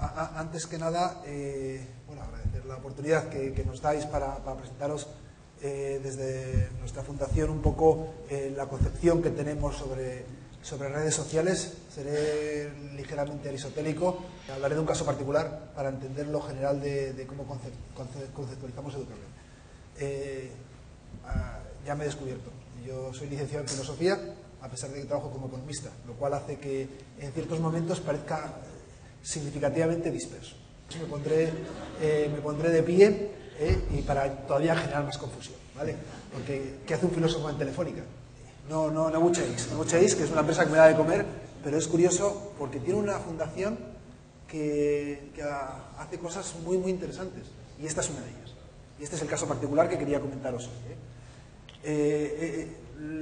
Antes que nada, bueno, agradecer la oportunidad que nos dais para presentaros desde nuestra fundación un poco la concepción que tenemos sobre redes sociales. Seré ligeramente aristotélico, hablaré de un caso particular para entender lo general de cómo conceptualizamos educación. Ya me he descubierto, yo soy licenciado en filosofía, a pesar de que trabajo como economista, lo cual hace que en ciertos momentos parezca significativamente disperso. Me pondré de pie y para todavía generar más confusión, ¿vale? Porque ¿qué hace un filósofo en Telefónica? No buchéis, que es una empresa que me da de comer, pero es curioso porque tiene una fundación que hace cosas muy, muy interesantes, y esta es una de ellas. Y este es el caso particular que quería comentaros hoy.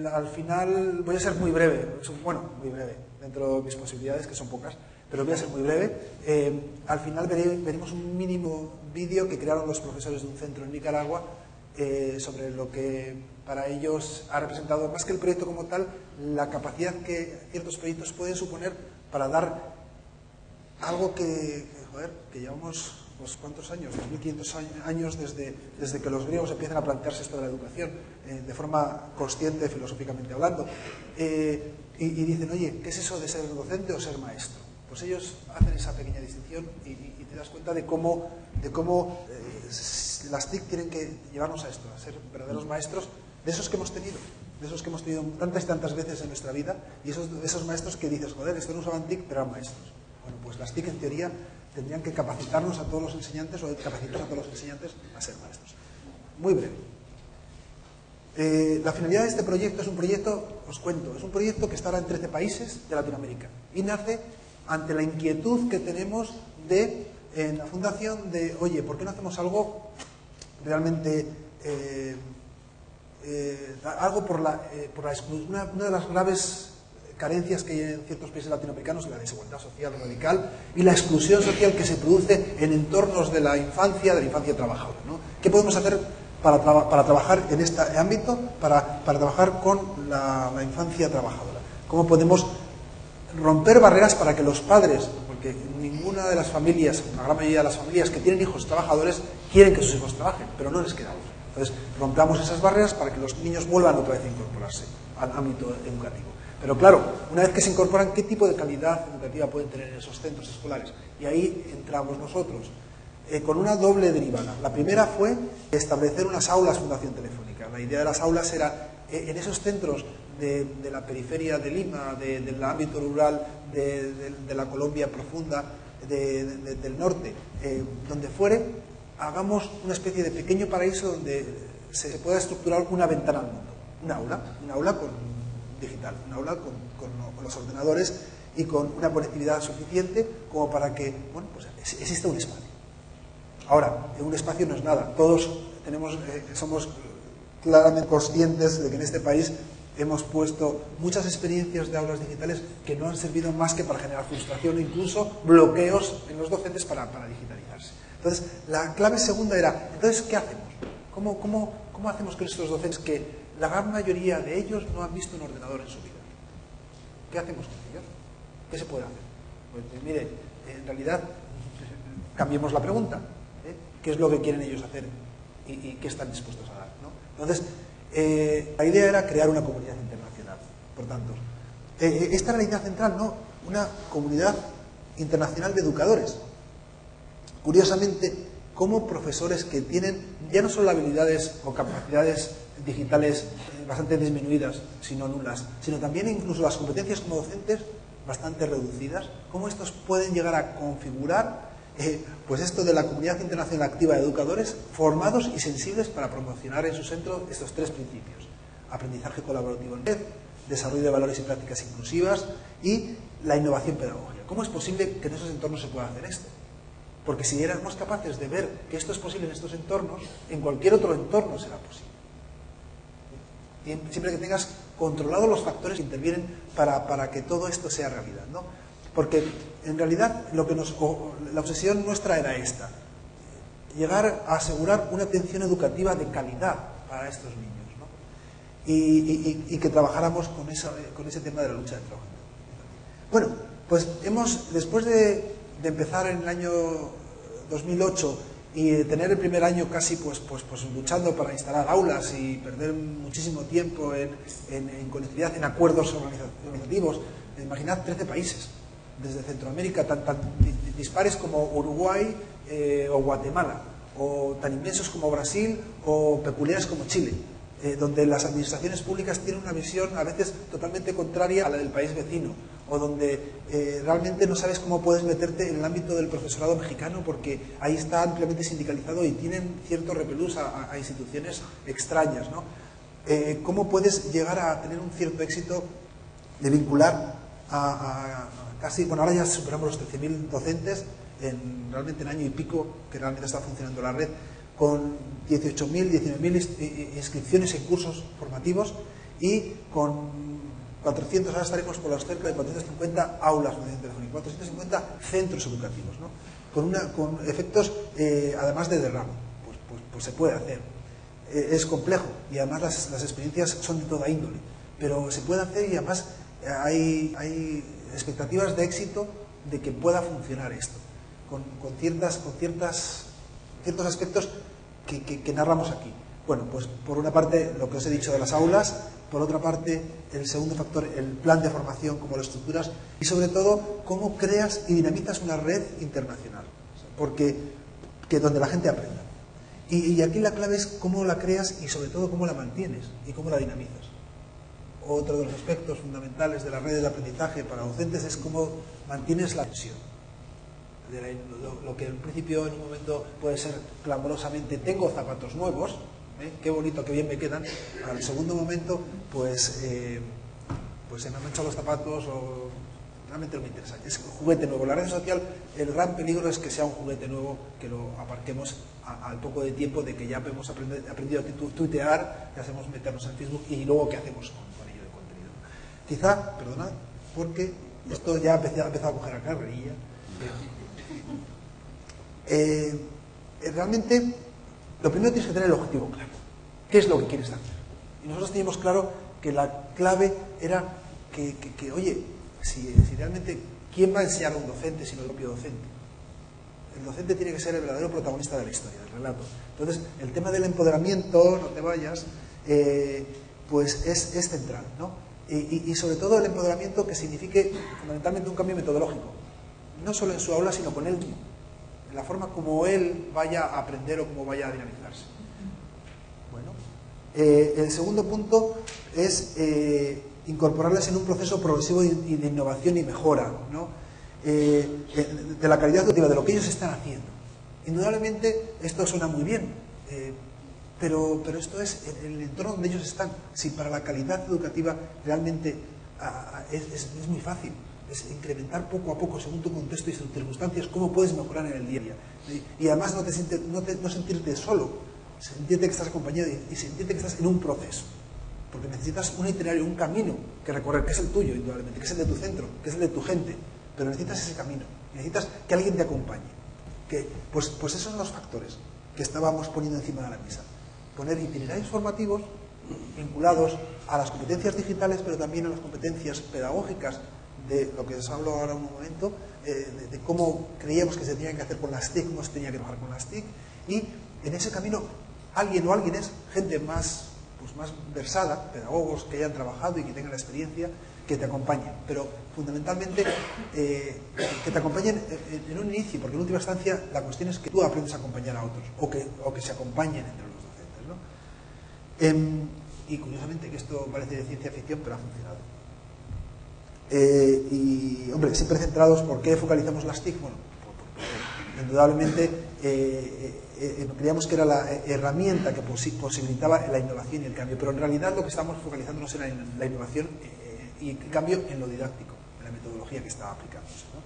Al final voy a ser muy breve, bueno, muy breve, dentro de mis posibilidades, que son pocas, pero voy a ser muy breve. Al final veremos un mínimo vídeo que crearon los profesores de un centro en Nicaragua sobre lo que para ellos ha representado, más que el proyecto como tal, la capacidad que ciertos proyectos pueden suponer para dar algo que llevamos unos cuantos años, 2500 años desde que los griegos empiezan a plantearse esto de la educación de forma consciente, filosóficamente hablando, y dicen, oye, ¿qué es eso de ser docente o ser maestro? Pues ellos hacen esa pequeña distinción y te das cuenta de cómo las TIC tienen que llevarnos a esto, a ser verdaderos maestros de esos que hemos tenido tantas y tantas veces en nuestra vida, y esos maestros que dices, joder, estos no usaban TIC, pero eran maestros. Bueno, pues las TIC en teoría tendrían que capacitarnos a todos los enseñantes, o capacitar a todos los enseñantes a ser maestros. Muy breve. La finalidad de este proyecto es un proyecto, os cuento, es un proyecto que está ahora en 13 países de Latinoamérica y nace ante la inquietud que tenemos en la fundación de, oye, ¿por qué no hacemos algo realmente, algo por una de las graves carencias que hay en ciertos países latinoamericanos, la desigualdad social radical y la exclusión social que se produce en entornos de la infancia trabajadora, ¿no? ¿Qué podemos hacer para trabajar en este ámbito, para trabajar con la infancia trabajadora? ¿Cómo podemos romper barreras para que los padres, porque ninguna de las familias, la gran mayoría de las familias que tienen hijos trabajadores quieren que sus hijos trabajen, pero no les queda otra? Entonces, rompamos esas barreras para que los niños vuelvan otra vez a incorporarse al ámbito educativo. Pero claro, una vez que se incorporan, ¿qué tipo de calidad educativa pueden tener en esos centros escolares? Y ahí entramos nosotros, con una doble derivada. La primera fue establecer unas aulas Fundación Telefónica. La idea de las aulas era, en esos centros de la periferia de Lima, del ámbito rural, de la Colombia profunda, del norte, donde fuere, hagamos una especie de pequeño paraíso donde se pueda estructurar una ventana al mundo. Una aula digital, un aula con los ordenadores y con una conectividad suficiente como para que, bueno, pues exista un espacio. Ahora, un espacio no es nada. Todos somos claramente conscientes de que en este país hemos puesto muchas experiencias de aulas digitales que no han servido más que para generar frustración e incluso bloqueos en los docentes para digitalizarse. Entonces, la clave segunda era, entonces, ¿qué hacemos? ¿Cómo hacemos con estos docentes que la gran mayoría de ellos no han visto un ordenador en su vida? ¿Qué hacemos con ellos? ¿Qué se puede hacer? Pues mire, en realidad, cambiemos la pregunta. ¿Qué es lo que quieren ellos hacer y qué están dispuestos a dar, ¿no? Entonces, la idea era crear una comunidad internacional. Por tanto, esta era la idea central, ¿no? Una comunidad internacional de educadores. Curiosamente, como profesores que tienen ya no solo habilidades o capacidades digitales bastante disminuidas, sino nulas, sino también incluso las competencias como docentes bastante reducidas, cómo estos pueden llegar a configurar pues esto de la comunidad internacional activa de educadores formados y sensibles para promocionar en su centro estos tres principios: aprendizaje colaborativo en red, desarrollo de valores y prácticas inclusivas y la innovación pedagógica. ¿Cómo es posible que en esos entornos se pueda hacer esto? Porque si éramos capaces de ver que esto es posible en estos entornos, en cualquier otro entorno será posible. Siempre que tengas controlados los factores que intervienen para que todo esto sea realidad, ¿no? Porque en realidad la obsesión nuestra era esta: llegar a asegurar una atención educativa de calidad para estos niños, ¿no? Y que trabajáramos con ese tema de la lucha del trabajo. Bueno, pues después de de empezar en el año 2008 y tener el primer año casi pues luchando para instalar aulas y perder muchísimo tiempo en conectividad, en acuerdos organizativos. Imaginad 13 países, desde Centroamérica, tan dispares como Uruguay o Guatemala, o tan inmensos como Brasil o peculiares como Chile, donde las administraciones públicas tienen una visión a veces totalmente contraria a la del país vecino, o donde realmente no sabes cómo puedes meterte en el ámbito del profesorado mexicano porque ahí está ampliamente sindicalizado y tienen cierto repelús a instituciones extrañas, ¿no? ¿Cómo puedes llegar a tener un cierto éxito de vincular a casi, bueno, ahora ya superamos los 13.000 docentes realmente en año y pico que realmente está funcionando la red, con 18.000, 19.000 inscripciones en cursos formativos y con 400, ahora estaremos por las cerca de 450 aulas de telefónica, 450 centros educativos, ¿no? Con efectos, además de derrame, pues se puede hacer. Es complejo y además las experiencias son de toda índole, pero se puede hacer y además hay expectativas de éxito de que pueda funcionar esto, con ciertos aspectos que narramos aquí. Bueno, pues por una parte lo que os he dicho de las aulas, por otra parte el segundo factor, el plan de formación, cómo lo estructuras y sobre todo cómo creas y dinamizas una red internacional, porque donde la gente aprenda. Y aquí la clave es cómo la creas y sobre todo cómo la mantienes y cómo la dinamizas. Otro de los aspectos fundamentales de las redes de aprendizaje para docentes es cómo mantienes la tensión. Lo que en principio en un momento puede ser clamorosamente tengo zapatos nuevos, qué bonito, qué bien me quedan, al segundo momento pues se me han manchado los zapatos o realmente no me interesa. Es un juguete nuevo. La red social, el gran peligro es que sea un juguete nuevo, que lo aparquemos al poco de tiempo de que ya hemos aprendido a tuitear, que hacemos meternos en Facebook y luego qué hacemos con ello de contenido. Quizá, perdonad, porque esto ya ha empezado a coger a carrerilla. Realmente lo primero tienes que tener el objetivo claro. ¿Qué es lo que quieres hacer? Y nosotros teníamos claro que la clave era que oye, si realmente, ¿quién va a enseñar a un docente sino el propio docente? El docente tiene que ser el verdadero protagonista de la historia, del relato. Entonces, el tema del empoderamiento, no te vayas, pues es central, ¿no? Y sobre todo el empoderamiento que signifique fundamentalmente un cambio metodológico. No solo en su aula, sino con él mismo. En la forma como él vaya a aprender o como vaya a dinamizarse. Bueno, el segundo punto es incorporarles en un proceso progresivo de innovación y mejora, ¿no? De la calidad educativa, de lo que ellos están haciendo. Indudablemente esto suena muy bien, pero esto es el entorno donde ellos están. Si para la calidad educativa realmente es muy fácil. Es incrementar poco a poco, según tu contexto y sus circunstancias, cómo puedes mejorar en el día a día. Y además no sentirte solo, sentirte que estás acompañado y sentirte que estás en un proceso. Porque necesitas un itinerario, un camino que recorrer, que es el tuyo, indudablemente, que es el de tu centro, que es el de tu gente. Pero necesitas ese camino, necesitas que alguien te acompañe. Pues esos son los factores que estábamos poniendo encima de la mesa. Poner itinerarios formativos vinculados a las competencias digitales, pero también a las competencias pedagógicas, de lo que os hablo ahora un momento, de cómo creíamos que se tenía que hacer con las TIC, cómo se tenía que trabajar con las TIC, y en ese camino alguien o alguienes, gente más versada, pedagogos que hayan trabajado y que tengan la experiencia, que te acompañen, pero fundamentalmente que te acompañen en un inicio, porque en última instancia la cuestión es que tú aprendes a acompañar a otros, o que se acompañen entre los docentes, ¿no? Y curiosamente, que esto parece de ciencia ficción, pero ha funcionado. Y, hombre, siempre centrados, ¿por qué focalizamos las TIC? Bueno, porque indudablemente creíamos que era la herramienta que posibilitaba la innovación y el cambio, pero en realidad lo que estamos focalizándonos era en la innovación y el cambio en lo didáctico, en la metodología que estaba aplicándose, ¿no?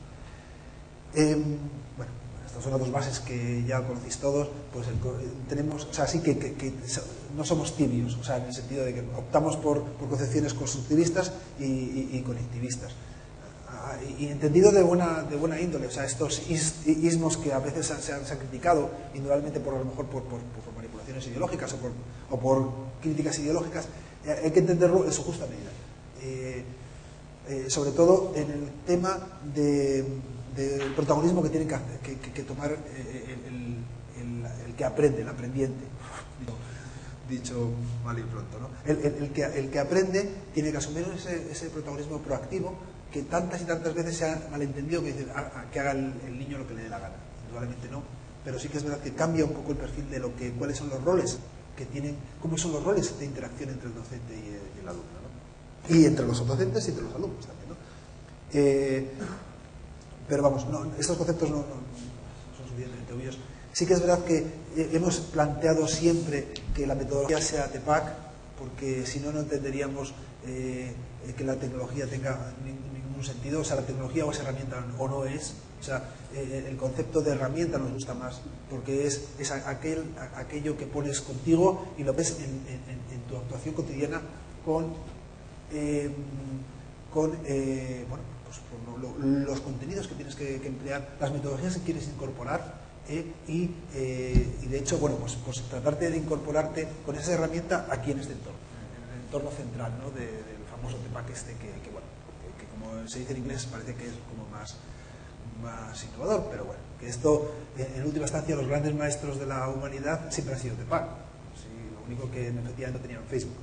Bueno, estas son las dos bases que ya conocéis todos, pues tenemos, o sea, sí que no somos tibios, o sea, en el sentido de que optamos por concepciones constructivistas y conectivistas. Y entendido de buena índole, o sea, estos ismos que a veces se han criticado, indudablemente a lo mejor por manipulaciones ideológicas o por críticas ideológicas, hay que entenderlo en su justa medida. Sobre todo en el tema de del protagonismo que tiene que tomar el que aprende, el aprendiente. Dicho mal y pronto, ¿no? El que aprende tiene que asumir ese protagonismo proactivo que tantas y tantas veces se ha malentendido, que dice que haga el niño lo que le dé la gana. Indudablemente no, pero sí que es verdad que cambia un poco el perfil de cuáles son los roles que tienen, cómo son los roles de interacción entre el docente y el alumno, ¿no? Y entre los docentes y entre los alumnos también, ¿no? Pero vamos, estos conceptos no son suficientemente obvios. Sí que es verdad que hemos planteado siempre que la metodología sea TEPAC, porque si no, no entenderíamos que la tecnología tenga ningún sentido. O sea, la tecnología o es herramienta o no es. O sea, el concepto de herramienta nos gusta más, porque es aquello que pones contigo y lo ves en tu actuación cotidiana con los contenidos que tienes que emplear, las metodologías que quieres incorporar. Y de hecho, bueno, pues tratarte de incorporarte con esa herramienta aquí en este entorno, en el entorno central, ¿no? Del famoso TEPAC que como se dice en inglés parece que es como más innovador, pero bueno, que esto en última instancia los grandes maestros de la humanidad siempre han sido TEPAC, sí, lo único que efectivamente no tenían Facebook.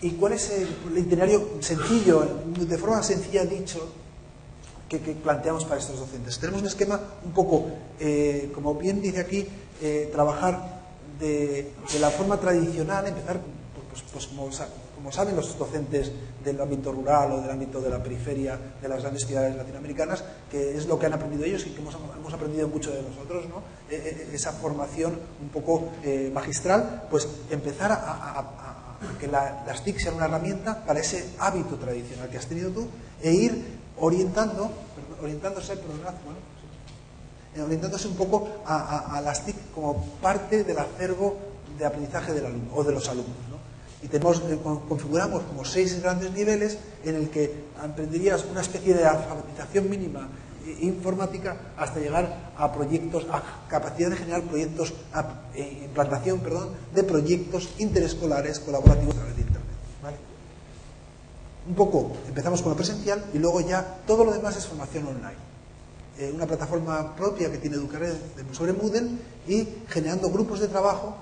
¿Y cuál es el itinerario sencillo, de forma sencilla dicho, que planteamos para estos docentes? Tenemos un esquema un poco, como bien dice aquí, trabajar de la forma tradicional, empezar, pues como saben los docentes del ámbito rural o del ámbito de la periferia de las grandes ciudades latinoamericanas, que es lo que han aprendido ellos y que hemos aprendido mucho de nosotros, ¿no? Esa formación un poco magistral, pues empezar a que las TIC sean una herramienta para ese hábito tradicional que has tenido tú e ir orientándose un poco a las TIC como parte del acervo de aprendizaje del alumno o de los alumnos, ¿no? Y configuramos como 6 grandes niveles en el que aprenderías una especie de alfabetización mínima informática hasta llegar a proyectos, a capacidad de generar proyectos, implantación, de proyectos interescolares colaborativos a través de Internet, ¿vale? Un poco, empezamos con lo presencial y luego ya todo lo demás es formación online. Una plataforma propia que tiene Educared sobre Moodle y generando grupos de trabajo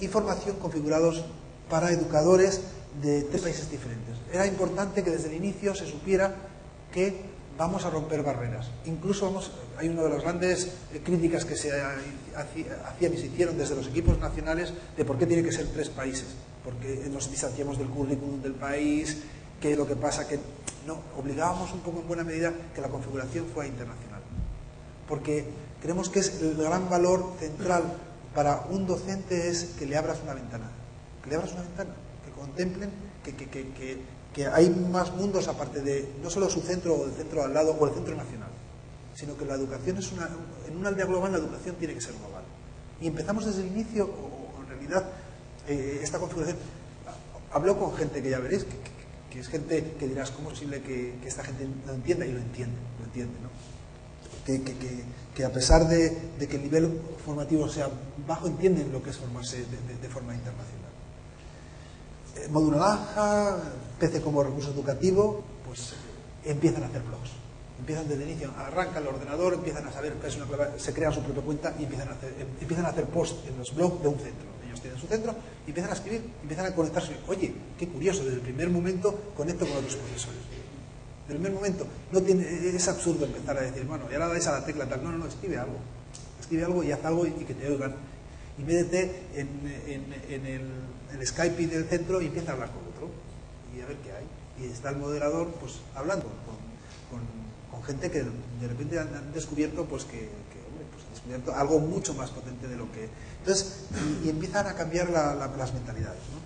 y formación configurados para educadores de 3 países diferentes. Era importante que desde el inicio se supiera que vamos a romper barreras. Incluso hay una de las grandes críticas que se hacían y se hicieron desde los equipos nacionales de por qué tiene que ser 3 países, porque nos distanciamos del currículum del país, que lo que pasa que no, obligábamos un poco en buena medida que la configuración fuera internacional, porque creemos que es el gran valor central para un docente es que le abras una ventana, que contemplen que hay más mundos aparte de no solo su centro o el centro al lado o el centro nacional, sino que la educación en una aldea global la educación tiene que ser global. Y empezamos desde el inicio, o en realidad esta configuración, hablo con gente que ya veréis, que es gente que dirás, ¿cómo es posible que esta gente no entienda? Y lo entiende, ¿no? Que a pesar de que el nivel formativo sea bajo, entienden lo que es formarse de forma internacional. Módulo naranja, PC como recurso educativo, pues empiezan a hacer blogs. Empiezan desde el inicio, arrancan el ordenador, empiezan a saber qué es una clave, se crean su propia cuenta y empiezan a hacer posts en los blogs de un centro. Ellos tienen su centro y empiezan a escribir, empiezan a conectarse. Oye, qué curioso, desde el primer momento conecto con otros profesores. Desde el primer momento, es absurdo empezar a decir, bueno, y ahora dais a la tecla tal. No, escribe algo y haz algo y que te oigan. Y métete en el Skype del centro y empieza a hablar con otro y a ver qué hay. Y está el moderador pues hablando con gente que de repente han descubierto pues han descubierto algo mucho más potente de lo que... Entonces, y empiezan a cambiar las mentalidades, ¿no?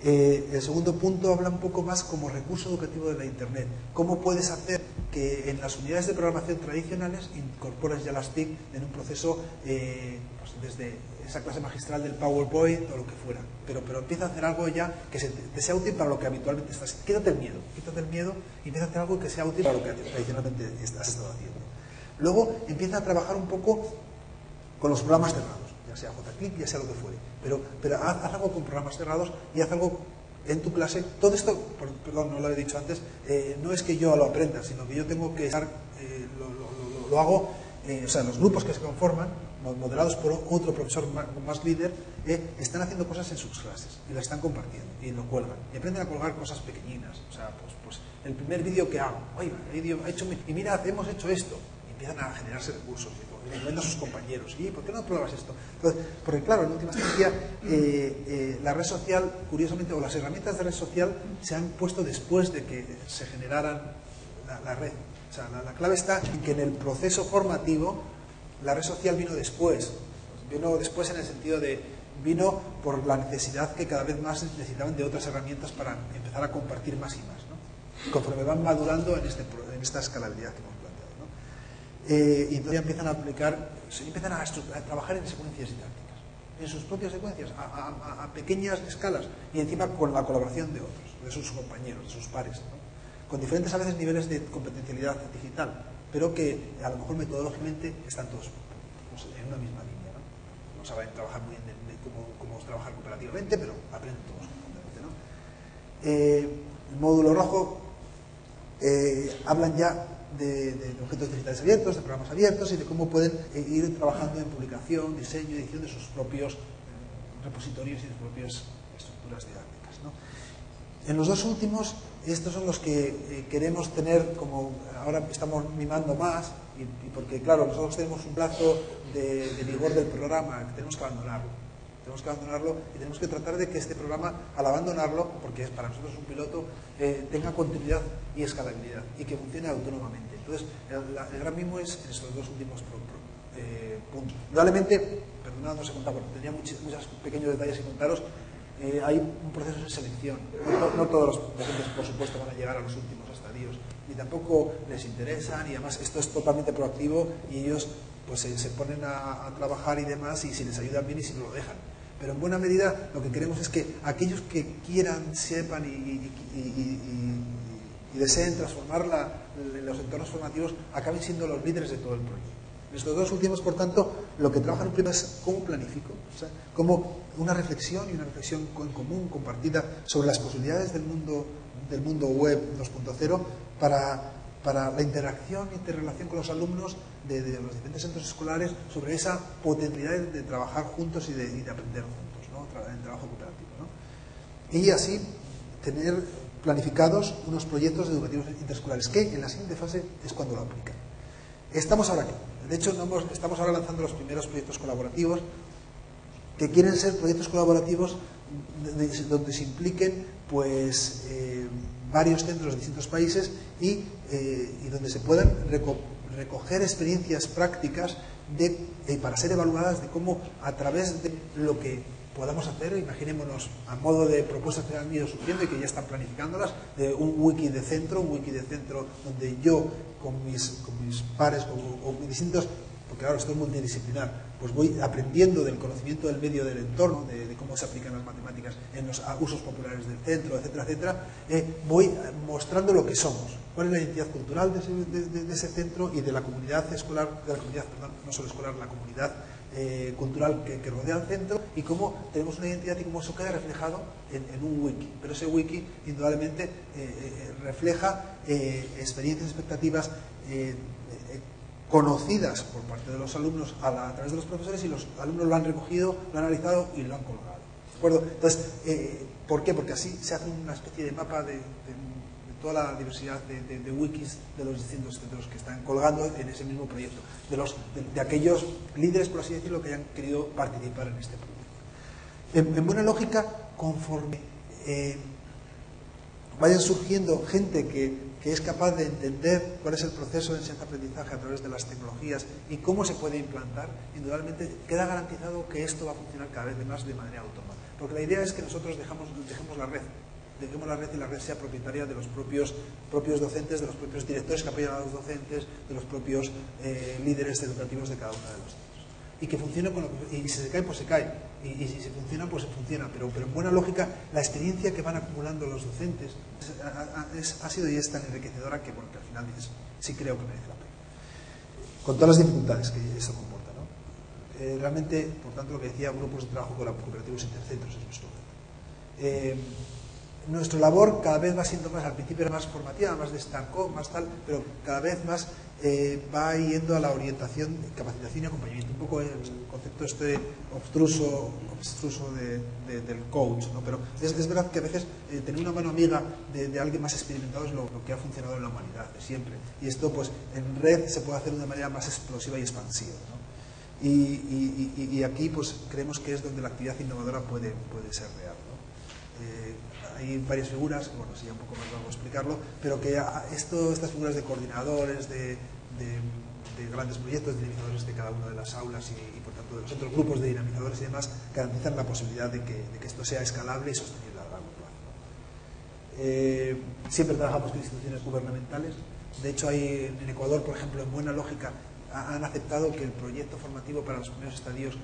El segundo punto habla un poco más como recurso educativo de la Internet. ¿Cómo puedes hacer que en las unidades de programación tradicionales incorpores ya las TIC en un proceso, pues desde esa clase magistral del PowerPoint o lo que fuera? Pero empieza a hacer algo ya que te sea útil para lo que habitualmente estás haciendo. Quítate el miedo y empieza a hacer algo que sea útil para lo que tradicionalmente has estado haciendo. Luego empieza a trabajar un poco con los programas cerrados, ya sea JClick, ya sea lo que fuere, pero haz algo con programas cerrados y haz algo en tu clase, todo esto, perdón, no lo he dicho antes, no es que yo lo aprenda, sino que yo tengo que estar, lo hago, o sea, los grupos que se conforman, moderados por otro profesor más líder, están haciendo cosas en sus clases y las están compartiendo y lo cuelgan. Y aprenden a colgar cosas pequeñinas, o sea, pues el primer vídeo que hago, oiga, y mira, hemos hecho esto, y empiezan a generarse recursos, y le cuentan a sus compañeros, ¿y por qué no pruebas esto? Entonces, porque claro, en última instancia, la red social, curiosamente, o las herramientas de red social se han puesto después de que se generaran la red. O sea, la clave está en que en el proceso formativo la red social vino después en el sentido de, vino por la necesidad que cada vez más necesitaban de otras herramientas para empezar a compartir más y más, ¿no? Conforme van madurando en esta escalabilidad que hemos planteado, ¿no? Y entonces empiezan a aplicar, empiezan a trabajar en secuencias didácticas, en sus propias secuencias, a pequeñas escalas, y encima con la colaboración de otros, de sus compañeros, de sus pares, ¿no? Con diferentes a veces niveles de competencialidad digital, pero que a lo mejor metodológicamente están todos en una misma línea, ¿no? No saben trabajar muy bien cómo trabajar cooperativamente, pero aprenden todos conjuntamente, ¿no? El módulo rojo hablan ya de objetos digitales abiertos, de programas abiertos y de cómo pueden ir trabajando en publicación, diseño, edición de sus propios repositorios y sus propias estructuras didácticas, ¿no? En los dos últimos, estos son los que queremos tener, como ahora estamos mimando más, y porque claro, nosotros tenemos un plazo de vigor del programa, que tenemos que abandonarlo. Tenemos que abandonarlo y tenemos que tratar de que este programa, al abandonarlo, porque es para nosotros un piloto, tenga continuidad y escalabilidad y que funcione autónomamente. Entonces, el gran mimo es en estos dos últimos puntos. Probablemente, perdonad, no sé contar, porque tenía muchos pequeños detalles que contaros. Hay un proceso de selección. No todos los docentes, por supuesto, van a llegar a los últimos estadios, ni tampoco les interesan, y además esto es totalmente proactivo y ellos pues se ponen a trabajar y demás, y si les ayudan bien y si no lo dejan. Pero en buena medida lo que queremos es que aquellos que quieran, sepan y deseen transformar los entornos formativos acaben siendo los líderes de todo el proyecto. Estos dos últimos, por tanto, lo que trabajan primero es cómo planifico, o sea, como una reflexión en común, compartida, sobre las posibilidades del mundo web 2.0 para la interacción e interrelación con los alumnos de los diferentes centros escolares, sobre esa potencialidad de trabajar juntos y de aprender juntos, ¿no? En trabajo cooperativo, ¿no? Y así tener planificados unos proyectos educativos interescolares que en la siguiente fase es cuando lo aplican. Estamos ahora aquí. De hecho, estamos ahora lanzando los primeros proyectos colaborativos, que quieren ser proyectos colaborativos donde se impliquen pues, varios centros de distintos países y donde se puedan recoger experiencias prácticas para ser evaluadas de cómo, a través de lo que podamos hacer, imaginémonos a modo de propuestas que han ido surgiendo y que ya están planificándolas, de un wiki de centro donde yo con mis pares o distintos, porque ahora estoy multidisciplinar, pues voy aprendiendo del conocimiento del medio, del entorno, de cómo se aplican las matemáticas en los usos populares del centro, etcétera, etcétera. Voy mostrando lo que somos, cuál es la identidad cultural de ese centro y de la comunidad escolar, no solo escolar, la comunidad cultural que rodea al centro, y cómo tenemos una identidad y cómo eso queda reflejado en un wiki. Pero ese wiki indudablemente refleja experiencias, expectativas conocidas por parte de los alumnos a través de los profesores, y los alumnos lo han recogido, lo han analizado y lo han colgado. ¿De acuerdo? Entonces, ¿por qué? Porque así se hace una especie de mapa de toda la diversidad de wikis de los distintos centros que están colgando en ese mismo proyecto, de aquellos líderes, por así decirlo, que hayan querido participar en este proyecto. En buena lógica, conforme vayan surgiendo gente que es capaz de entender cuál es el proceso de enseñanza-aprendizaje a través de las tecnologías y cómo se puede implantar, indudablemente queda garantizado que esto va a funcionar cada vez más de manera autónoma. Porque la idea es que nosotros dejemos la red y la red sea propietaria de los propios docentes, de los propios directores que apoyan a los docentes, de los propios líderes educativos de cada uno de los centros. Y que funcione y si se cae, pues se cae. Y si se funciona, pues se funciona. Pero en buena lógica, la experiencia que van acumulando los docentes ha sido y es tan enriquecedora que, bueno, que al final dices, sí creo que merece la pena. Con todas las dificultades que eso comporta, ¿no? Realmente, por tanto, lo que decía, grupos de trabajo colaborativos intercentros es nuestro reto. nuestra labor cada vez va siendo más, al principio era más formativa, más de estancó, más tal, pero cada vez más va yendo a la orientación, capacitación y acompañamiento. Un poco el concepto obstruso del coach, ¿no? Pero es verdad que a veces tener una mano amiga de alguien más experimentado es lo que ha funcionado en la humanidad de siempre. Y esto, pues, en red se puede hacer de una manera más explosiva y expansiva, ¿no? Y aquí, pues, creemos que es donde la actividad innovadora puede ser real, ¿no? Hay varias figuras, bueno, sería un poco más largo explicarlo, pero que estas figuras de coordinadores, de grandes proyectos, de dinamizadores de cada una de las aulas y por tanto de los otros grupos de dinamizadores y demás, garantizan la posibilidad de que esto sea escalable y sostenible a largo plazo. Siempre trabajamos con instituciones gubernamentales. De hecho, en Ecuador, por ejemplo, en Buena Lógica, han aceptado que el proyecto formativo para los primeros estadios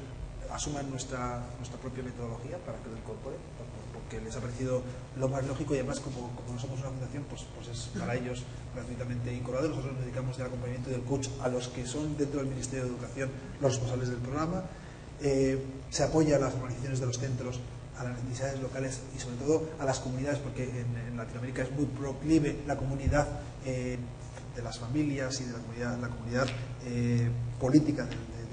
asuman nuestra propia metodología para que lo incorporen, porque les ha parecido lo más lógico, y además como no somos una fundación, pues es para ellos gratuitamente incorporado. Nosotros nos dedicamos del acompañamiento del coach a los que son dentro del Ministerio de Educación los responsables del programa. Se apoya a las organizaciones de los centros, a las necesidades locales y sobre todo a las comunidades, porque en Latinoamérica es muy proclive la comunidad de las familias y de la comunidad política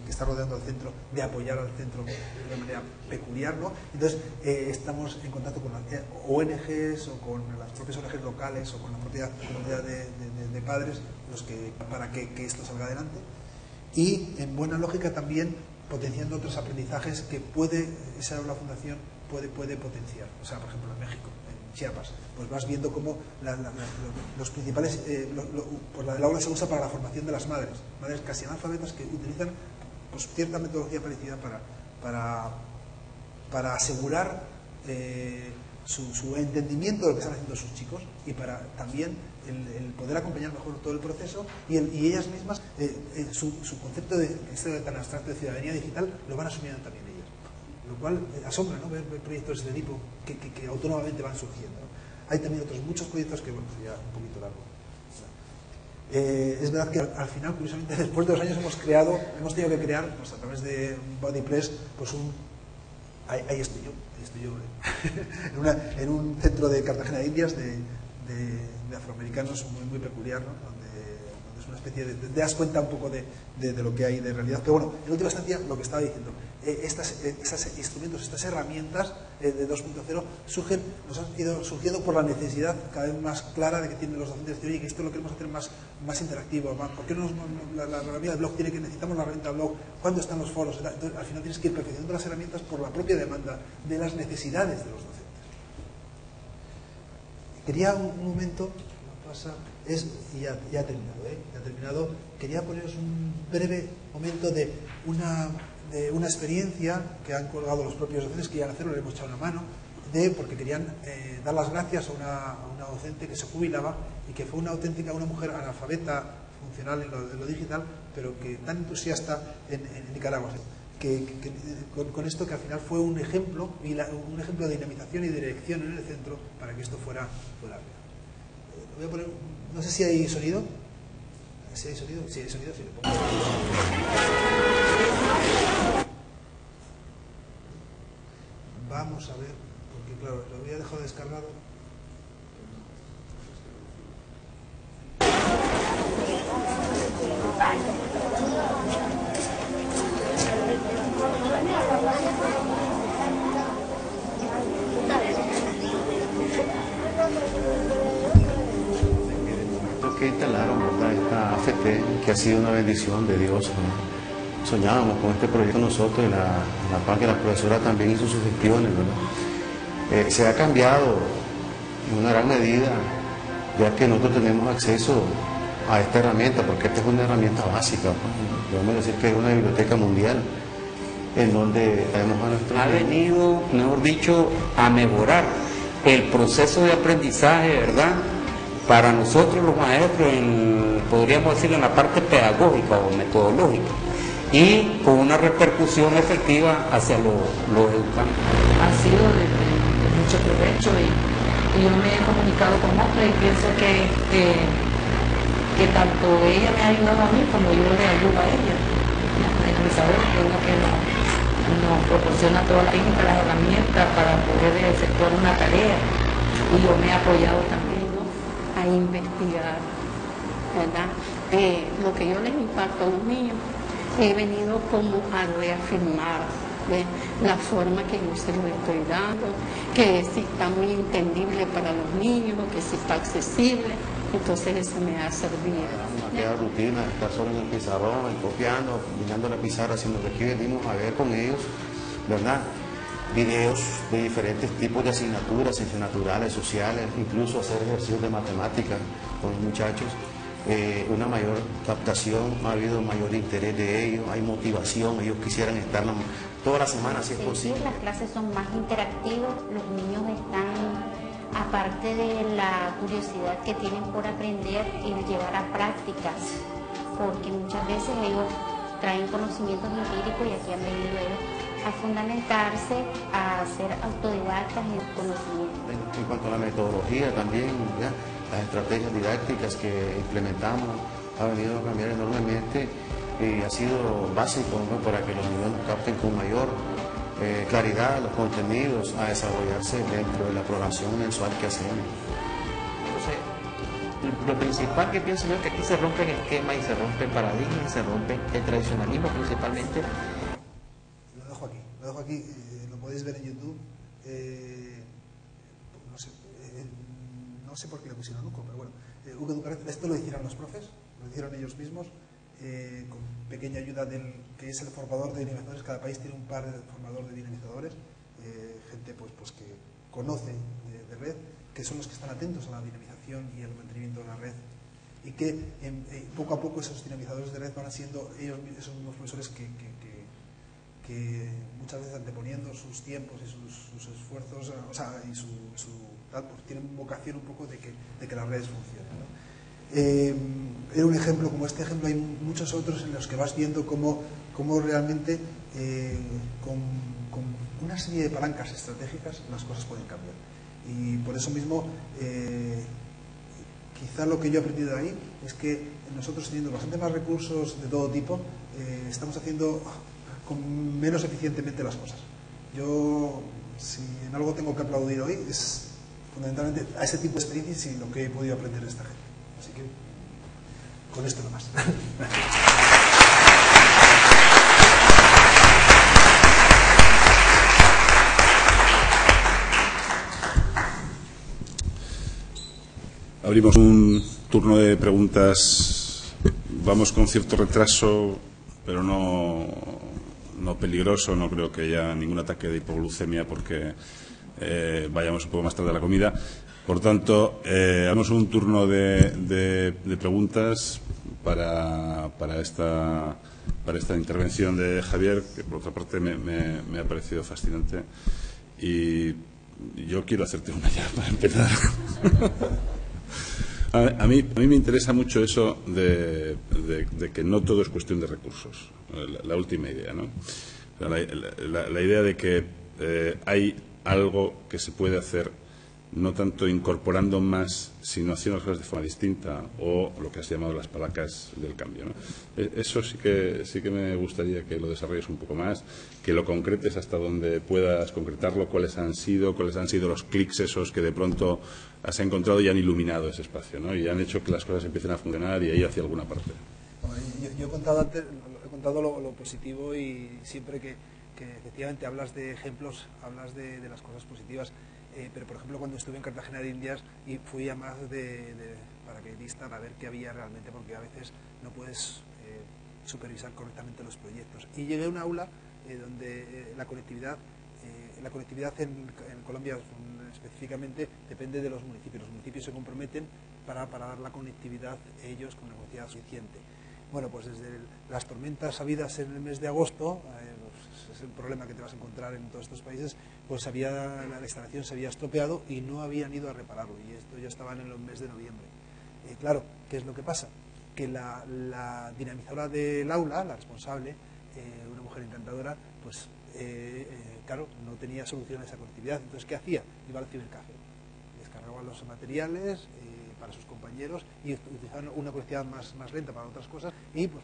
que está rodeando al centro, de apoyar al centro de una manera peculiar, ¿no? Entonces, estamos en contacto con las ONGs o con las propias ONGs locales o con la propia comunidad de padres para que esto salga adelante. Y en Buena Lógica también potenciando otros aprendizajes que esa aula fundación puede potenciar. O sea, por ejemplo, en México, en Chiapas, pues vas viendo cómo los principales, pues la del aula se usa para la formación de las madres casi analfabetas que utilizan, pues, cierta metodología parecida para asegurar su entendimiento de lo que están haciendo sus chicos, y para también el poder acompañar mejor todo el proceso, y ellas mismas su concepto de este tan abstracto de ciudadanía digital lo van asumiendo también ellas, lo cual asombra, ¿no? Ver proyectos de este tipo que autónomamente van surgiendo, ¿no? Hay también otros muchos proyectos que, bueno, sería un poquito largo. Es verdad que al final, curiosamente, después de 2 años hemos tenido que crear, pues, a través de BodyPress, pues ahí estoy yo en un centro de Cartagena de Indias de afroamericanos muy, muy peculiar, ¿no? Donde es una especie de te das cuenta un poco de lo que hay de realidad. Pero bueno, en última instancia, lo que estaba diciendo, estos instrumentos, estas herramientas de 2.0 nos han ido surgiendo por la necesidad cada vez más clara de que tienen los docentes de, oye, que esto lo queremos hacer más interactivo, ¿por qué la herramienta de blog necesitamos la herramienta de blog? ¿Cuándo están los foros? Entonces, al final tienes que ir perfeccionando las herramientas por la propia demanda de las necesidades de los docentes. Quería un momento, ya ha terminado, quería poneros un breve momento de una experiencia que han colgado los propios docentes que iban a hacerlo, le hemos echado una mano, porque querían dar las gracias a una docente que se jubilaba y que fue una mujer analfabeta funcional en lo digital, pero que tan entusiasta en Nicaragua. Con esto, que al final fue un ejemplo de dinamización y de dirección en el centro para que esto fuera real. Voy a poner, no sé si hay sonido. Si hay sonido, sí lo pongo. Vamos a ver, porque claro, lo había dejado descargado. Que instalaron, ¿verdad?, esta AFT, que ha sido una bendición de Dios, ¿no? Soñábamos con este proyecto nosotros, y la par que la profesora también hizo sus gestiones, ¿verdad? Se ha cambiado en una gran medida, ya que nosotros tenemos acceso a esta herramienta, porque esta es una herramienta básica, pues. Podemos decir que es una biblioteca mundial, en donde tenemos a nuestro... Ha venido, mejor dicho, a mejorar el proceso de aprendizaje, ¿verdad?, para nosotros los maestros, podríamos decir, en la parte pedagógica o metodológica, y con una repercusión efectiva hacia los educantes. Ha sido de mucho provecho, y yo me he comunicado con otras y pienso que tanto ella me ha ayudado a mí como yo le ayudo a ella. La dinamizadora, que es la que nos proporciona toda la técnica, las herramientas para poder efectuar una tarea. y yo me he apoyado también, ¿no?, a investigar, ¿verdad? Lo que yo les imparto a los niños, he venido como a reafirmar, ¿ve?, la forma que yo se lo estoy dando, que sí está muy entendible para los niños, que sí está accesible, entonces eso me ha servido. Aquella rutina, estar solo en el pizarrón, copiando, mirando la pizarra, sino que aquí venimos a ver con ellos, ¿verdad?, videos de diferentes tipos de asignaturas, ciencias naturales, sociales, incluso hacer ejercicios de matemáticas con los muchachos. Una mayor captación, ha habido mayor interés de ellos, hay motivación, ellos quisieran estar toda la semana si es posible. Las clases son más interactivas, los niños están, aparte de la curiosidad que tienen por aprender, y llevar a prácticas, porque muchas veces ellos traen conocimientos empíricos y aquí han venido ellos a fundamentarse, a ser autodidactas en conocimiento. En cuanto a la metodología también, ¿ya?, las estrategias didácticas que implementamos ha venido a cambiar enormemente y ha sido básico, ¿no?, para que los niños nos capten con mayor claridad los contenidos a desarrollarse dentro de la programación mensual que hacemos. Entonces, lo principal que pienso yo es que aquí se rompen esquemas y se rompen paradigmas, se rompe el tradicionalismo principalmente. Lo dejo aquí, lo podéis ver en YouTube. No sé por qué le pusieron UCO, pero bueno, UCO Educar, esto lo hicieron los profes, lo hicieron ellos mismos, con pequeña ayuda del que es el formador de dinamizadores. Cada país tiene un par de formadores de dinamizadores, gente pues que conoce de red, que son los que están atentos a la dinamización y el mantenimiento de la red, y que poco a poco esos dinamizadores de red van siendo ellos esos mismos profesores que muchas veces anteponiendo sus tiempos y sus esfuerzos, o sea, y pues tienen vocación un poco de que las redes funcionen, ¿no? Era un ejemplo, como este ejemplo hay muchos otros en los que vas viendo cómo realmente con una serie de palancas estratégicas las cosas pueden cambiar. Y por eso mismo quizá lo que yo he aprendido de ahí es que nosotros, teniendo bastante más recursos de todo tipo, estamos haciendo menos eficientemente las cosas. Yo, si en algo tengo que aplaudir hoy, es fundamentalmente a ese tipo de experiencias y lo que he podido aprender de esta gente. Así que, con esto nomás. Abrimos un turno de preguntas. Vamos con cierto retraso, pero no peligroso. No creo que haya ningún ataque de hipoglucemia porque vayamos un poco más tarde a la comida. Por tanto, haremos un turno de preguntas para esta intervención de Javier, que por otra parte me ha parecido fascinante. Y yo quiero hacerte una ya para empezar. A mí me interesa mucho eso de que no todo es cuestión de recursos, la última idea, ¿no? La idea de que hay algo que se puede hacer no tanto incorporando más, sino haciendo las cosas de forma distinta, o lo que has llamado las palancas del cambio, ¿no? Eso sí que me gustaría que lo desarrolles un poco más, que lo concretes hasta donde puedas concretarlo, cuáles han sido los clics esos que de pronto has encontrado y han iluminado ese espacio, ¿no? Y han hecho que las cosas empiecen a funcionar y ir hacia alguna parte. Yo he contado antes, lo positivo, y siempre que efectivamente hablas de ejemplos, hablas de las cosas positivas. Pero por ejemplo, cuando estuve en Cartagena de Indias y fui a más de paracaidista a ver qué había realmente, porque a veces no puedes supervisar correctamente los proyectos. Y llegué a un aula donde la conectividad en Colombia específicamente depende de los municipios. Los municipios se comprometen para dar la conectividad ellos con una conectividad suficiente. Bueno, pues desde las tormentas habidas en el mes de agosto, es el problema que te vas a encontrar en todos estos países, pues la instalación se había estropeado y no habían ido a repararlo, y esto ya estaba en el mes de noviembre. Claro, ¿qué es lo que pasa? Que la dinamizadora del aula, la responsable, una mujer encantadora, pues claro, no tenía solución a esa conectividad. Entonces, ¿qué hacía? Iba al cibercafé, descargaba los materiales para sus compañeros y utilizaban una conectividad más lenta para otras cosas, y pues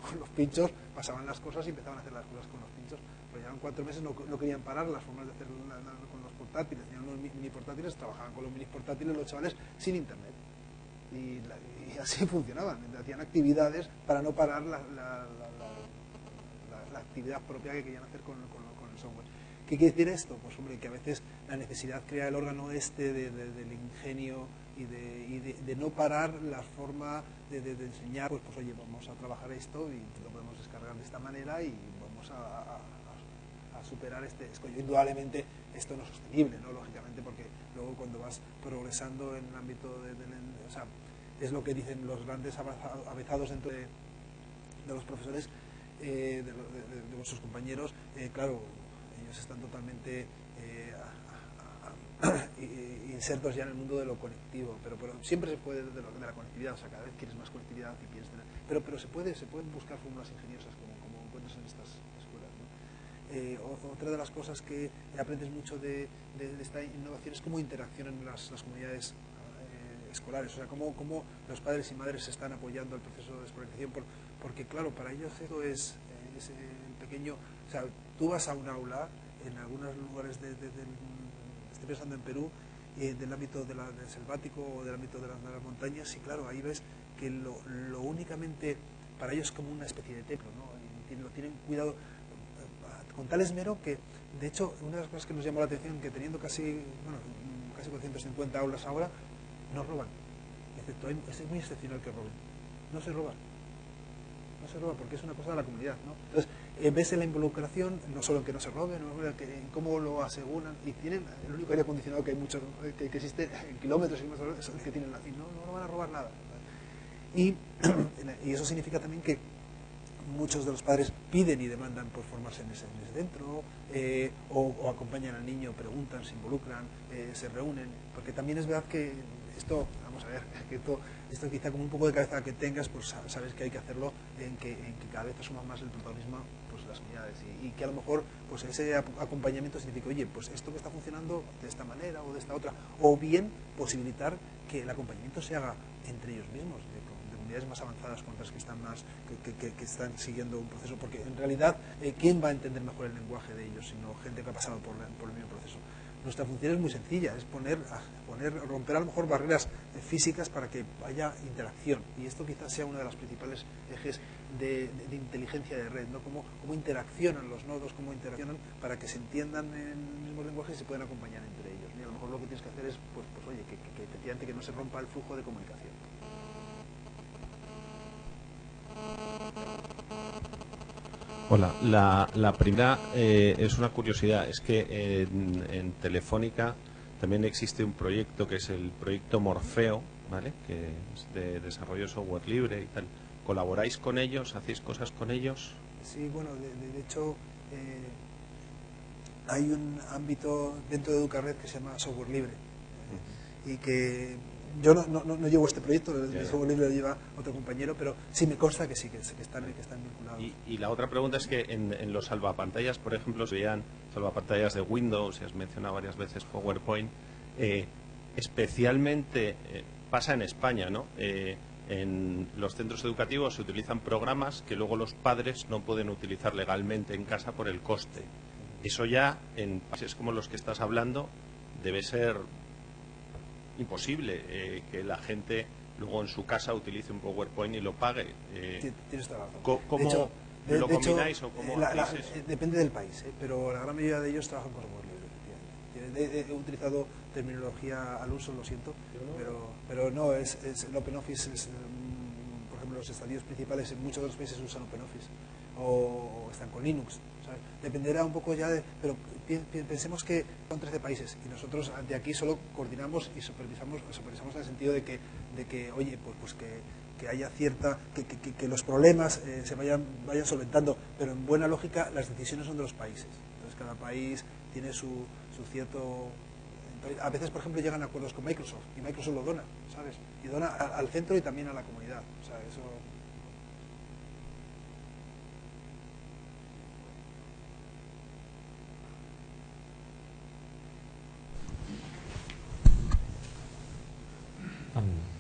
con los pinchos pasaban las cosas y empezaban a hacer las cosas con los pinchos. Pero llevaban 4 meses, no querían parar las formas de hacer con los portátiles. Tenían unos mini portátiles, trabajaban con los mini portátiles los chavales sin internet. Y así funcionaban, hacían actividades para no parar la actividad propia que querían hacer con el software. ¿Qué quiere decir esto? Pues hombre, que a veces la necesidad crea el órgano del ingenio y de no parar la forma de enseñar, pues oye, vamos a trabajar esto y lo podemos descargar de esta manera y vamos a superar este escollo. Indudablemente esto no es sostenible, ¿no? Lógicamente, porque luego cuando vas progresando en el ámbito o sea, es lo que dicen los grandes avezados dentro de los profesores, de vuestros compañeros, claro, ellos están totalmente insertos ya en el mundo de lo conectivo, pero siempre se puede de la conectividad, o sea, cada vez quieres más conectividad y quieres tener, pero se pueden buscar fórmulas ingeniosas como encuentras en estas escuelas, ¿no? Otra de las cosas que aprendes mucho de esta innovación es cómo interaccionan las comunidades escolares, o sea, cómo los padres y madres se están apoyando al proceso de escolarización, porque claro, para ellos esto es el pequeño, o sea, tú vas a un aula, en algunos lugares estoy pensando en Perú, del ámbito del selvático o del ámbito de las montañas, y claro, ahí ves que lo únicamente para ellos es como una especie de templo, ¿no? Y lo tienen cuidado con tal esmero que, de hecho, una de las cosas que nos llamó la atención, que teniendo casi 450 aulas ahora, no roban, excepto es muy excepcional que roben, no se roba porque es una cosa de la comunidad, ¿no? Entonces ves en la involucración no solo en que no se roben, en cómo lo aseguran, y tienen el único aire acondicionado que hay muchos que existe en kilómetros es el que tienen, y no van a robar nada, y eso significa también que muchos de los padres piden y demandan por formarse en ese centro, o acompañan al niño, preguntan, se involucran, se reúnen, porque también es verdad que esto, vamos a ver, que esto quizá como un poco de cabeza que tengas, pues sabes que hay que hacerlo en que cada vez asuma más el protagonismo, pues las unidades, y que a lo mejor pues ese acompañamiento significa, oye, pues esto que está funcionando de esta manera o de esta otra, o bien posibilitar que el acompañamiento se haga entre ellos mismos, de unidades más avanzadas con otras que están más que están siguiendo un proceso, porque en realidad ¿quién va a entender mejor el lenguaje de ellos sino gente que ha pasado por el mismo proceso? Nuestra función es muy sencilla, es romper a lo mejor barreras físicas para que haya interacción, y esto quizás sea uno de los principales ejes de inteligencia de red, ¿no? Cómo interaccionan los nodos, cómo interaccionan para que se entiendan en el mismo lenguaje y se puedan acompañar entre ellos, y a lo mejor lo que tienes que hacer es pues oye, que efectivamente que no se rompa el flujo de comunicación. Hola, la primera es una curiosidad, es que en Telefónica también existe un proyecto que es el proyecto Morfeo, ¿vale? Que es de desarrollo de software libre y tal. ¿Colaboráis con ellos? ¿Hacéis cosas con ellos? Sí, bueno, de hecho hay un ámbito dentro de Educared que se llama software libre, y que yo no llevo este proyecto, el software libre lo lleva otro compañero, pero sí me consta que sí, que están vinculados. Y la otra pregunta es que en los salvapantallas, por ejemplo, se veían salvapantallas de Windows, y has mencionado varias veces PowerPoint, especialmente pasa en España, ¿no? En los centros educativos se utilizan programas que luego los padres no pueden utilizar legalmente en casa por el coste. Eso ya, en países como los que estás hablando, debe ser imposible que la gente luego en su casa utilice un PowerPoint y lo pague. Tienes toda la razón. ¿Cómo lo combináis o cómo hacéis eso? Depende del país, pero la gran mayoría de ellos trabajan con software libre, efectivamente. He utilizado terminología al uso, lo siento, pero no, el OpenOffice es, por ejemplo, los estadios principales en muchos de los países usan OpenOffice o están con Linux, ¿sabes? Dependerá un poco ya pero pensemos que son 13 países y nosotros de aquí solo coordinamos y supervisamos en el sentido de que oye, pues que haya cierta, que los problemas se vayan solventando, pero en buena lógica las decisiones son de los países, entonces cada país tiene su cierto. A veces, por ejemplo, llegan a acuerdos con Microsoft y Microsoft lo dona, ¿sabes? Y dona al centro y también a la comunidad, o sea, eso.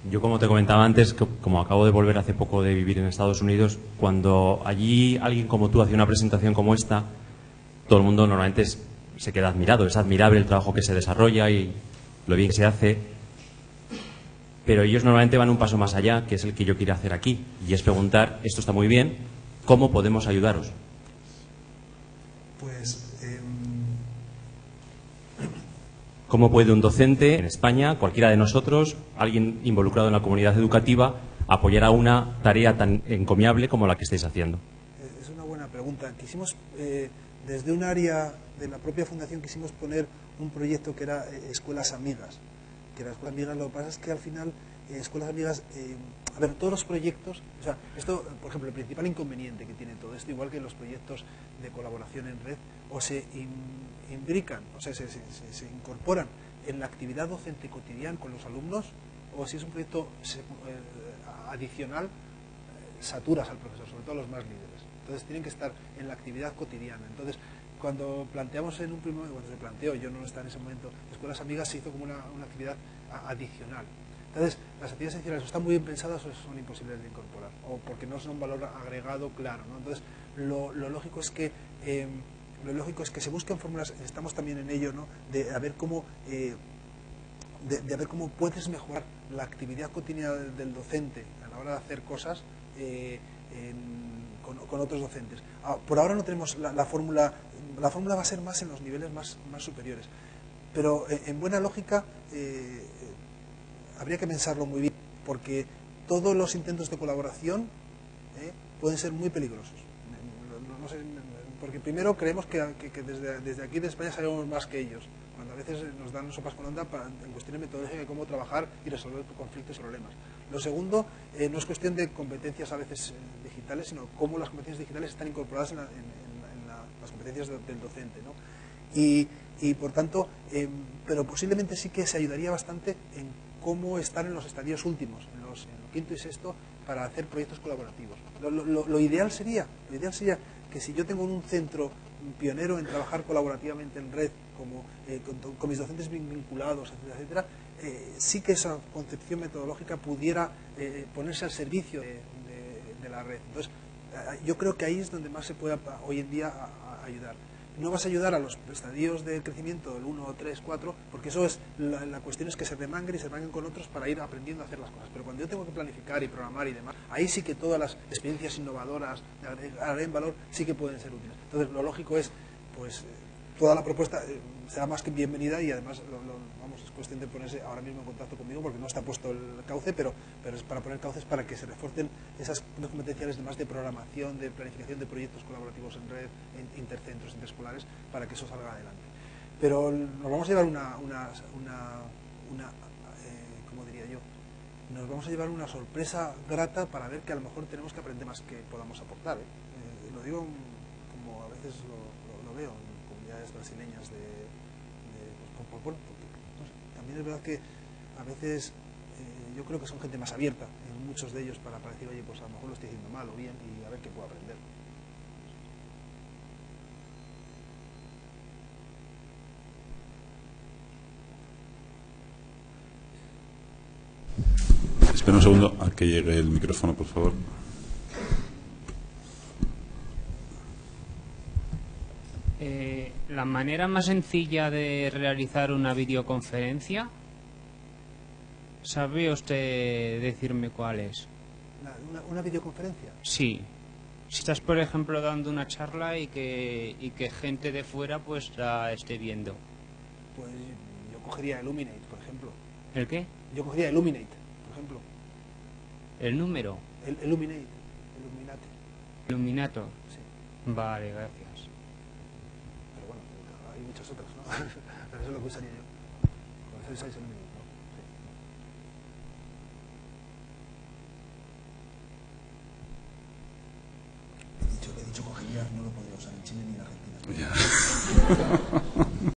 Yo, como te comentaba antes, como acabo de volver hace poco de vivir en Estados Unidos, cuando allí alguien como tú hace una presentación como esta, todo el mundo normalmente se queda admirado. Es admirable el trabajo que se desarrolla y lo bien que se hace, pero ellos normalmente van un paso más allá, que es el que yo quiero hacer aquí, y es preguntar, esto está muy bien, ¿cómo podemos ayudaros? Pues... ¿Cómo puede un docente en España, cualquiera de nosotros, alguien involucrado en la comunidad educativa, apoyar a una tarea tan encomiable como la que estáis haciendo? Es una buena pregunta. Quisimos, desde un área de la propia fundación, quisimos poner un proyecto que era Escuelas Amigas. Que era Escuelas Amigas, lo que pasa es que al final, Escuelas Amigas, a ver, todos los proyectos, o sea, esto, por ejemplo, el principal inconveniente que tiene todo esto, igual que los proyectos de colaboración en red, o se imbrican, o sea, se incorporan en la actividad docente cotidiana con los alumnos, o si es un proyecto adicional, saturas al profesor, sobre todo a los más líderes. Entonces tienen que estar en la actividad cotidiana. Entonces, cuando planteamos en un primer momento, cuando se planteó, yo no estaba en ese momento, Escuelas Amigas se hizo como una actividad adicional. Entonces, las actividades adicionales están muy bien pensadas o son imposibles de incorporar, o porque no son un valor agregado claro, ¿no? Entonces, lo lógico es que se busquen fórmulas, estamos también en ello, ¿no? de ver cómo puedes mejorar la actividad cotidiana del docente a la hora de hacer cosas con otros docentes. Por ahora no tenemos la fórmula va a ser más en los niveles más superiores, pero en buena lógica habría que pensarlo muy bien, porque todos los intentos de colaboración pueden ser muy peligrosos. No sé, porque primero creemos que desde aquí de España sabemos más que ellos, cuando a veces nos dan sopas con onda en cuestiones metodológicas de cómo trabajar y resolver conflictos y problemas. Lo segundo, no es cuestión de competencias a veces digitales, sino cómo las competencias digitales están incorporadas en las competencias del docente, ¿no? Y por tanto, pero posiblemente sí que se ayudaría bastante en cómo estar en los estadios últimos, en el quinto y sexto, para hacer proyectos colaborativos. Lo ideal sería que si yo tengo un centro pionero en trabajar colaborativamente en red, con mis docentes vinculados, etcétera, sí que esa concepción metodológica pudiera ponerse al servicio de la red. Entonces, yo creo que ahí es donde más se puede hoy en día ayudar. No vas a ayudar a los estadios de crecimiento del 1, 3, 4, porque eso es la cuestión es que se remanguen y se remanguen con otros para ir aprendiendo a hacer las cosas. Pero cuando yo tengo que planificar y programar y demás, ahí sí que todas las experiencias innovadoras de agregar valor sí que pueden ser útiles. Entonces, lo lógico es, pues, toda la propuesta será más que bienvenida y además, vamos, es cuestión de ponerse ahora mismo en contacto conmigo porque no está puesto el cauce, pero es para poner cauces para que se refuercen esas competencias además de programación, de planificación de proyectos colaborativos en red, intercentros, interescolares, para que eso salga adelante. Pero nos vamos a llevar ¿cómo diría yo? Nos vamos a llevar una sorpresa grata para ver que a lo mejor tenemos que aprender más que podamos aportar. Lo digo como a veces lo veo en comunidades brasileñas porque, no sé, también es verdad que a veces yo creo que son gente más abierta en muchos de ellos para decir, oye, pues a lo mejor lo estoy haciendo mal o bien y a ver qué puedo aprender. Espera un segundo a que llegue el micrófono, por favor. La manera más sencilla de realizar una videoconferencia, ¿sabe usted decirme cuál es? ¿Una videoconferencia? Sí. Si estás, por ejemplo, dando una charla y que gente de fuera pues la esté viendo. Pues yo cogería Illuminate, por ejemplo. ¿El qué? Yo cogería Illuminate, por ejemplo. ¿El número? Illuminate. Illuminator. Sí. Vale, gracias. Pero bueno, hay muchas otras, ¿no? Pero eso es lo que usaría yo. Con eso usáis Illuminate, ¿no? Sí. He dicho cogería, no lo podría usar en Chile ni en Argentina. Ya.